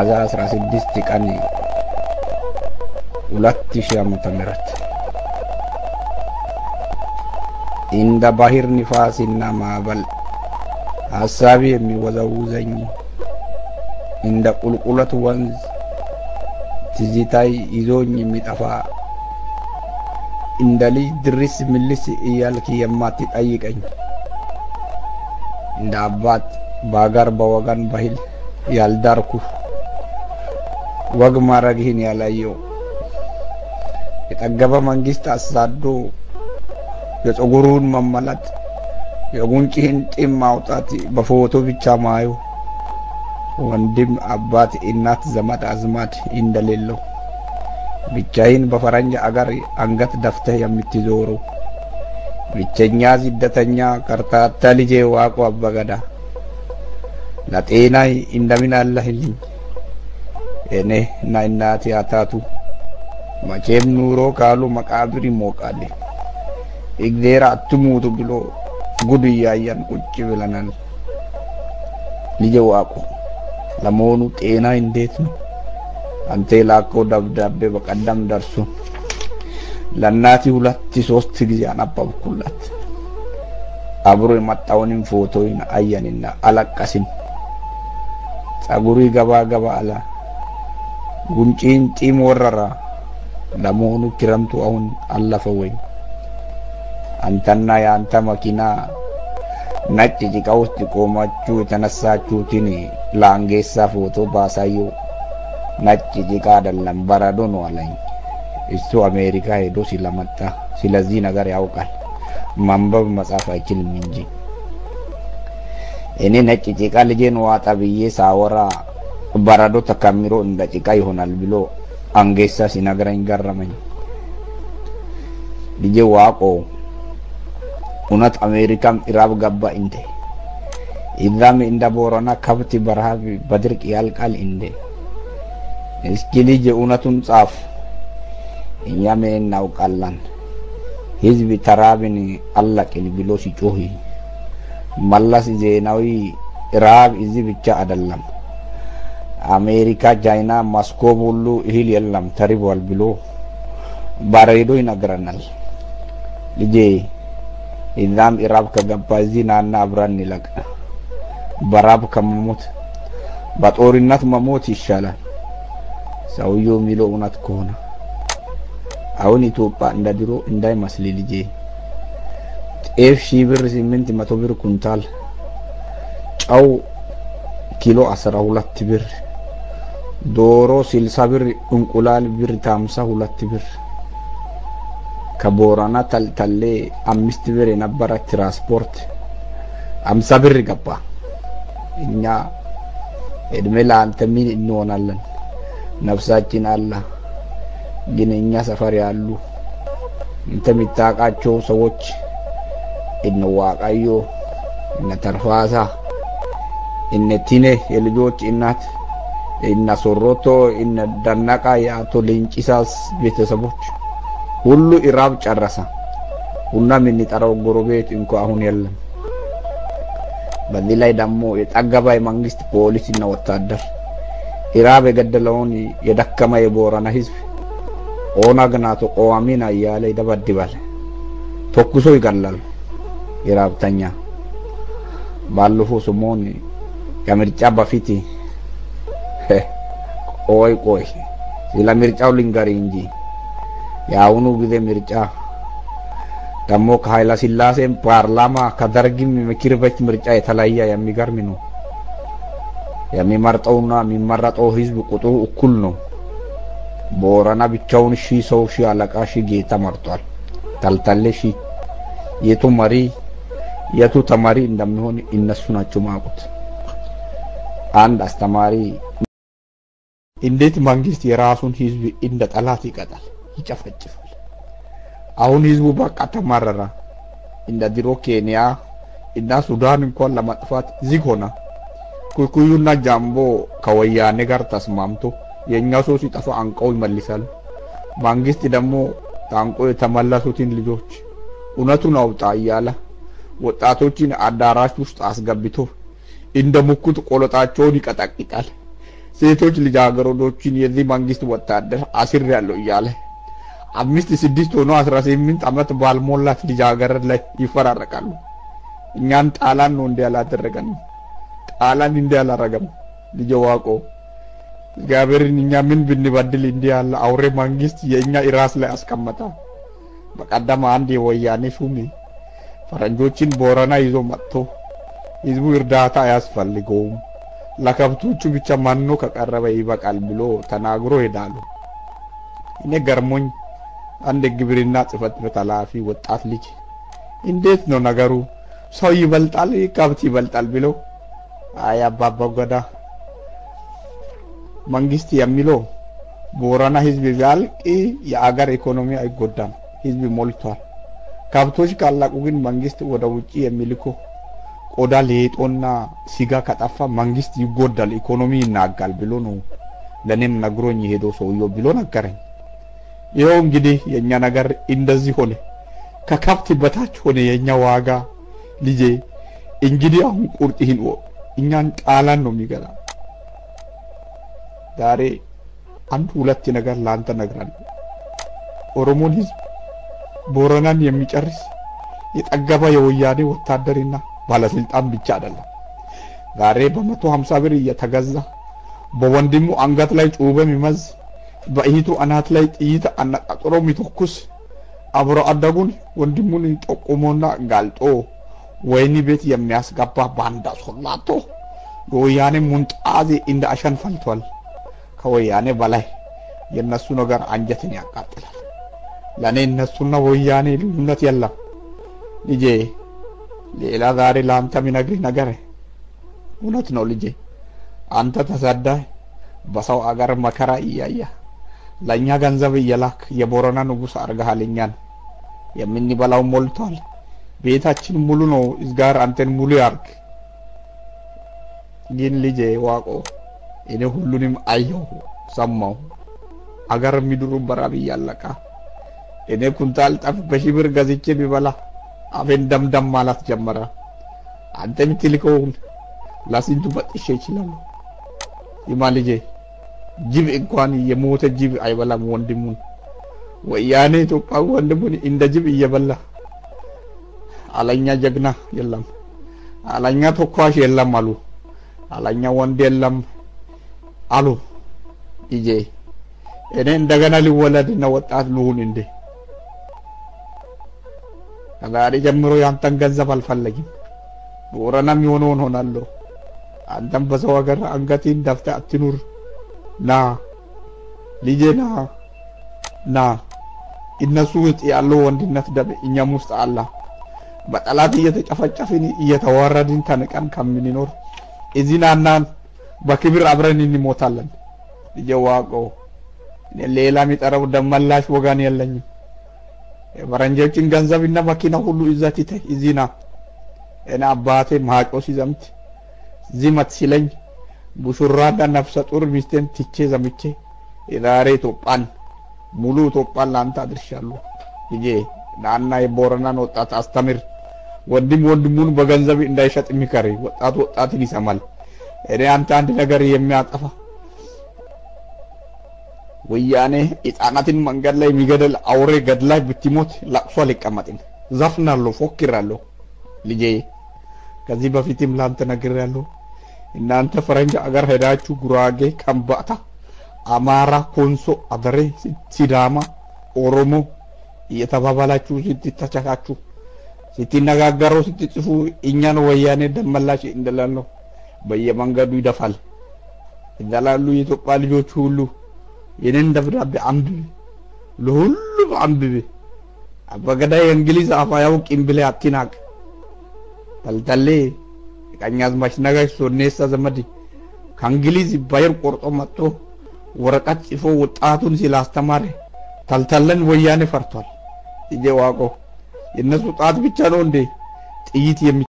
ሚያዝያ 16 ቀን 2000 ዓመተ ምህረት እንደ ባህር ንፋስና ማዕበል ሐሳቤ የሚወዛውዘኝ እንደ ቁልቁለት ወንዝ ትዝታይ ይዞኝ የሚጠፋ እንደ ልጅ ድርስ ምልስ እያልክ የማትጠይቀኝ እንደ አባት በአገር በወገን ባህል ያልዳርኩ ወግ ማረግህን ያላየው የጠገበ መንግስት አሳዶ የፀጉሩን መመላት የጉንጭህን ጢም ማውጣት በፎቶ ብቻ ማየው ወንድም አባት እናት ዘመድ አዝማድ እንደሌለው ብቻዬን በፈረንጅ አገር አንገት ደፍተህ የምትዞረው ብቸኛ ስደተኛ ከርታታ ልጄ ዋቆ አባገዳ ለጤናዬ እንደምን አለህልኝ እኔ እና እናቴ አታቱ መቼም ኑሮ ካሉ መቃብር ይሞቃል እግዜር አትሙቱ ብሎ ጉድ እያየን ቁጭ ብለናል። ልጄ ዋቆ ለመሆኑ ጤና እንዴት ነው? አንተ ላከው ደብዳቤ በቀደም ደርሶ ለእናቴ 2-3 ጊዜ አነበብኩላት። አብሮ የመጣውንም ፎቶውን አየንና አለቀስን። ፀጉሪ ገባ ገባ አለ፣ ጉንጭን ጢም ወረራ። ለመሆኑ ክረምቱ አሁን አለፈ ወይ? አንተና የአንተ መኪና ነጭ ጭቃ ውስጥ ቆማችሁ የተነሳችሁትን ለአንጌሳ ፎቶ ባሳየው ነጭ ጭቃ አይደለም በረዶ ነው አለኝ። እሱ አሜሪካ ሄዶ ስለመጣ ስለዚህ ነገር ያውቃል፣ ማንበብ መጻፍ አይችልም እንጂ። እኔ ነጭ ጭቃ ልጄን ዋጣ ብዬ ሳወራ በረዶ ተከምሮ እንደ ጭቃ ይሆናል ብሎ አንጌሳ ሲነግረኝ ገረመኝ። ልጄ ዋቆ እውነት አሜሪካም ኢራብ ገባ እንዴ? ኢዛም እንደ ቦረና ከብት በረሃብ በድርቅ ያልቃል እንዴ? እስኪ ልጄ እውነቱን ጻፍ፣ እኛ ምን እናውቃለን? ህዝብ ተራብን አለቅን ብሎ ሲጮህ መለስ ዜናዊ ኢራብ እዚህ ብቻ አይደለም አሜሪካ፣ ቻይና፣ ማስኮብ ሁሉ እህል የለም ተርቧል ብሎ ባሬዶ ይነግረናል። ልጄ ኢዛም ኢራብ ከገባ እዚህ ናና አብረን እንለቅ። በራብ ከመሞት በጦርነት መሞት ይሻላል። ሰውየው የሚለው እውነት ከሆነ አሁን ኢትዮጵያ እንደ ድሮ እንዳይመስል ልጄ። ጤፍ 1000 ብር 800 ብር ኩንታል፣ ጨው ኪሎ 12 ብር፣ ዶሮ 60 ብር፣ እንቁላል ብር 52 ብር። ከቦራና ተልተሌ 5 ብር የነበረ ትራንስፖርት 50 ብር ገባ። እኛ እድሜ ለአንተ ምን እንሆናለን? ነፍሳችን አላ ግን እኛ ሰፈር ያሉ እንተ የሚታቃቸው ሰዎች እነ ዋቃዮ እነ ተርፋሳ እነ ቲኔ የልጆች እናት እነ ሶሮቶ እነ ደናቃ የአቶ ሌንጭሳስ ቤተሰቦች ሁሉ ኢራብ ጨረሰ። ቡና የምንጠራው ጎረቤት እንኳን አሁን የለም። በዚህ ላይ ደግሞ የጠገባ የመንግስት ፖሊስ እና ወታደር ኢራብ የገደለውን የደከመ የቦረና ህዝብ ኦነግ ናቶ ቆዋሚና እያለ ይደበድባል፣ ተኩሶ ይገላል። ኢራብተኛ ባለፈው ሰሞን ከምርጫ በፊት ቆይ ስለ ምርጫው ልንገር እንጂ የአሁኑ ጊዜ ምርጫ ደግሞ ከኃይለ ሥላሴም ፓርላማ ከደርግም ምክር ቤት ምርጫ የተለየ የሚገርም ነው። የሚመርጠውና የሚመረጠው ህዝብ ቁጥሩ እኩል ነው። ቦረና ብቻውን 1000 ሰው 1000 አለቃ 1000 ጌታ መርጧል። ተልተሌ 1000። የቱ መሪ የቱ ተማሪ እንደሚሆን እነሱ ናቸው ማቁት። አንድ አስተማሪ እንዴት መንግስት የራሱን ህዝብ እንደ ጠላት ይቀጣል፣ ይጨፈጭፋል? አሁን ህዝቡ በቃ ተማረራ። እንደ ድሮ ኬንያ እና ሱዳን እንኳን ለማጥፋት ዝግ ሆና ኩኩዩና ጃምቦ ከወያኔ ጋር ተስማምቶ የኛ ሰው ሲጠፋ አንቀው ይመልሳል። መንግስት ደግሞ ታንቆ የተመለሱትን ልጆች እውነቱን አውጣ እያለ ወጣቶችን አዳራሽ ውስጥ አስገብቶ እንደ ሙኩት ቆለጣቸውን ይቀጠቅጣል። ሴቶች ልጃገረዶችን የዚህ መንግስት ወታደር አስር ያለው እያለ 5-6 ሆኖ 18 ዓመት ባልሞላት ልጃገረድ ላይ ይፈራረቃሉ። እኛን ጣላን ነው እንዴ ያላደረገን? ጣላን እንዴ ያላረገም? ልጅ ዋቆ እግዚአብሔርን እኛ ምን ብንበድል እንዴ ያለ አውሬ መንግስት የኛ ራስ ላይ አስቀመጣ። በቀደም አንድ የወያኔ ሹም ፈረንጆችን ቦረና ይዞ መጥቶ ህዝቡ እርዳታ አያስፈልገውም ለከብቶቹ ብቻ ማንኖ ከቀረበ ይበቃል ብሎ ተናግሮ ሄዳሉ። እኔ ገርሞኝ አንድ ግብርና ጽሕፈት ቤት ኃላፊ ወጣት ልጅ እንዴት ነው ነገሩ ሰው ይበልጣል ከብት ይበልጣል ብሎ አይ አባባ ገዳ መንግስት የሚለው ቦረና ህዝብ ቢያልቅ የአገር ኢኮኖሚ አይጎዳም፣ ህዝብ ሞልቷል። ከብቶች ካላቁ ግን መንግስት ወደ ውጪ የሚልኮ ቆዳ ሌጦና ሲጋ ከጠፋ መንግስት ይጎዳል፣ ኢኮኖሚ ይናጋል ብሎ ነው ለኔም ነግሮኝ ሄዶ ሰውየው ብሎ ነገረኝ። ይሄው እንግዲህ የኛ ነገር እንደዚህ ሆነ፣ ከከብት በታች ሆነ የኛ ዋጋ። ልጄ እንግዲህ አሁን ቁርጥህን እኛን ጣላን ነው የሚገላ። ዛሬ አንድ ሁለት ነገር ላንተ ነግራለሁ። ኦሮሞን ህዝብ ቦረናን የሚጨርስ የጠገበ የወያኔ ወታደርና ባለስልጣን ብቻ አይደለም። ዛሬ በ150 ብር እየተገዛ በወንድሙ አንገት ላይ ጩቤ የሚመዝ በእህቱ አናት ላይ ጥይት አነጣጥሮ የሚተኩስ አብሮ አደጉን ወንድሙን ጠቁሞና ጋልጦ ወይኒ ቤት የሚያስገባ ባንዳ ሶላቶ የወያኔ ሙንጣዚ እንደ አሸን ፈልቷል። ከወያኔ በላይ የነሱ ነገር አንጀትን ያቃጥላል። ለኔ እነሱና ወያኔ ልዩነት የለም ልጄ። ሌላ ዛሬ ላንተ የሚነግርህ ነገር እውነት ነው ልጄ። አንተ ተሰዳህ በሰው አገር መከራ እያያ ለኛ ገንዘብ እየላክ የቦረና ንጉስ አርጋሃል። እኛን የምንበላው ሞልቷል፣ ቤታችን ሙሉ ነው። እዝጋር አንተን ሙሉ ያርግ። ግን ልጄ ዋቆ እኔ ሁሉንም አየሁ ሰማሁ። አገር የሚድሩ በራብ ያለቃ እኔ ኩንታል ጠፍ በሺህ ብር ገዝቼ ቢበላ አፌን ደምደም ማለት ጀመረ። አንተ የምትልከውን ለስንቱ በጥሼ ይችላል። ይማ ልጄ ጅብ እንኳን የሞተ ጅብ አይበላም ወንድሙን። ወያኔ ኢትዮጵያ ወንድሙን እንደ ጅብ እየበላ አለኛ ጀግና የለም፣ አለኛ ተኳሽ የለም አሉ፣ አለኛ ወንድ የለም አሉ። ልጄ እኔ እንደገና ሊወለድና ወጣት ልሁን እንዴ? ከዛሬ ጀምሮ ያንተን ገንዘብ አልፈለግም። ቦረና የሚሆነውን ሆናለሁ። አንተም በሰው ሀገር አንገቴን ደፍተህ አትኑር። ና ልጄ ና እነሱ ውስጥ ያለው ወንድነት ደም እኛም ውስጥ አለ። በጠላት እየተጨፈጨፍን እየተዋረድን ተንቀን ከምንኖር እዚህ ናና በክብር አብረን እንሞታለን። ልጄ ዋቆ እኔ ሌላ የሚጠራው ደመላሽ ወጋን የለኝም። የፈረንጆችን ገንዘብና መኪና ሁሉ ይዘት እዚህ ና። እኔ አባቴ ማጮ ሲዘምት ዚመት ሲለኝ ቡሹራና ነፍሰ ጡር ሚስቴን ትቼ ዘምቼ የዛሬ ኢትዮጵያን ሙሉ ኢትዮጵያን ላንተ አድርሻለሁ። ልጄ ናና የቦረናን ወጣት አስተምር። ወንድም ወንድሙን በገንዘብ እንዳይሸጥ የሚከር ወጣትን ይሰማል። እኔ አንተ አንድ ነገር የሚያጠፋ ወያኔ ሕፃናትን መንገድ ላይ የሚገድል አውሬ ገድላይ ብትሞት ለቅሶ አልቀመጥም፣ ዘፍናለሁ፣ ፎክራለሁ። ልጄ ከዚህ በፊትም ላንተ ነግሬያለሁ። እናንተ ፈረንጅ አገር ሄዳችሁ ጉራጌ፣ ከምባታ፣ አማራ፣ ኮንሶ፣ አደሬ፣ ሲዳማ፣ ኦሮሞ እየተባባላችሁ ስትተቻቻችሁ ስትነጋገሩ ስትጽፉ እኛን ወያኔ ደመላሽ እንደላለው በየመንገዱ ይደፋል። እንደላሉ የኢትዮጵያ ልጆች ሁሉ የኔን ደብዳቤ አንብብ፣ ለሁሉም አንብብ። አበገዳይ እንግሊዝ አፍ አያውቅም ብለህ አትናቅ። ተልተሌ ቀኛዝማች ነጋሽ ሶኔሳ ዘመድ ከእንግሊዝ ባየር ቆርጦ መጥቶ ወረቀት ጽፎ ወጣቱን ሲላስተማረ ተልተለን ወያኔ ፈርቷል። ልጄ ዋቆ የነሱ ጣት ብቻ ነው እንዴ ጥይት